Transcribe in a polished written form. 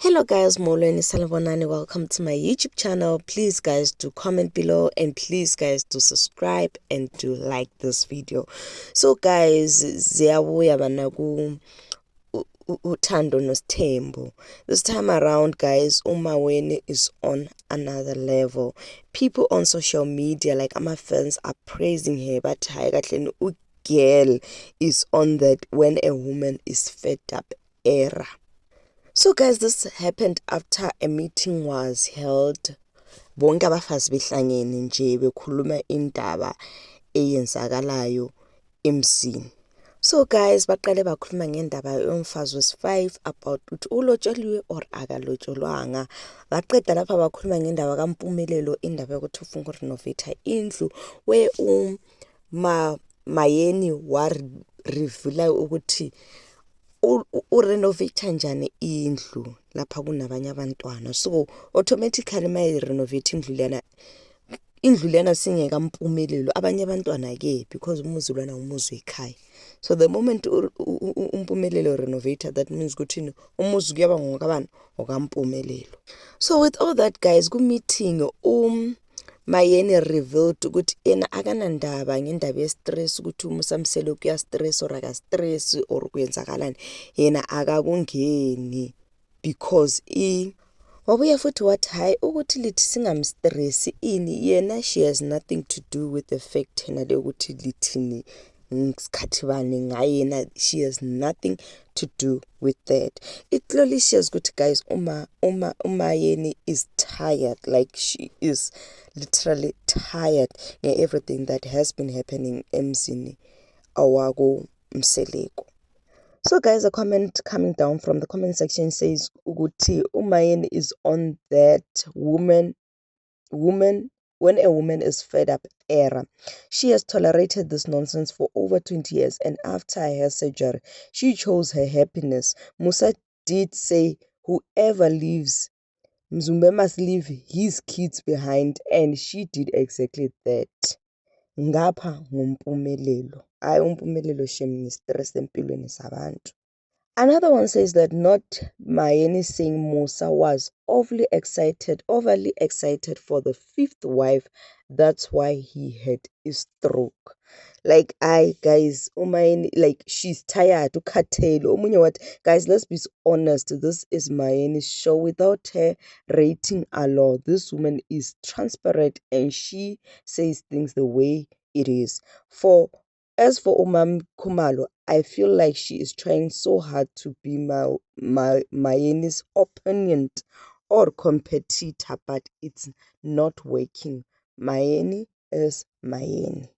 Hello guys, Molweni Salabonani, welcome to my YouTube channel. Please guys do comment below and please guys do subscribe and do like this video. So guys, ziyabuya bana ku uThando noSthembu. This time around guys, uMaweni is on another level. People on social media like my fans are praising her, but girl is on that when a woman is fed up era. So guys, this happened after a meeting was held. Bonke abafazi behlangene nje bekhuluma indaba eyenzakalayo emzini. So guys, baqale bakhuluma ngendaba yomfazi wesi-5 about ukuthi ulotsholiwe or akalotsholwanga. Baqeda lapha bakhuluma ngendaba kaMpumelelo, indaba yokuthi ufuna ukurenovate indlu where Mayeni reveal ukuthi urenovate njani indlu lapha kunabanye abantwana. So automatically maye renovate indlu lena singeka Mpumelelo abanye abantwana ke because umuzi lwana umuzi ekhaya. So the moment uMpumelelo renovator, that means ukuthi umuzi kuyaba ngokabani okaMpumelelo. So with all that guys, ku meeting Mayeni revealed ukuthi yena akanandaba ngendaba ye-stress ukuthi umusamselo kuya stress or aka stress or kwenzakalani, yena akakungeni because wabuya futhi wathi hayi ukuthi lithi singamstress ini, yena she has nothing to do with the fact yena le ukuthi lithini ngisikhathi bani ngayena, she has nothing to do with that. It clearly shows good guys, Mayeni is tired, like she is literally tired of everything that has been happening emzini awako Mseleko. So guys, a comment coming down from the comment section says ukuthi Mayeni is on that woman when a woman is fed up era. She has tolerated this nonsense for over 20 years, and after her surgery, she chose her happiness. Musa did say whoever leaves, Mzumbe must leave his kids behind, and she did exactly that. Ngapha ngumpumelelo. Ay umpumelelo shem stress empilweni sabantu. Another one says that not Mayeni saying Musa was overly excited for the 5th wife. That's why he had a stroke. Like, guys, Mayeni, like, she's tired to curtail. What guys, let's be honest, this is Mayeni's show. Without her rating a lot, this woman is transparent and she says things the way it is. As for Umam Khumalo, I feel like she is trying so hard to be Mayeni's opponent or competitor, but it's not working. Mayeni is Mayeni.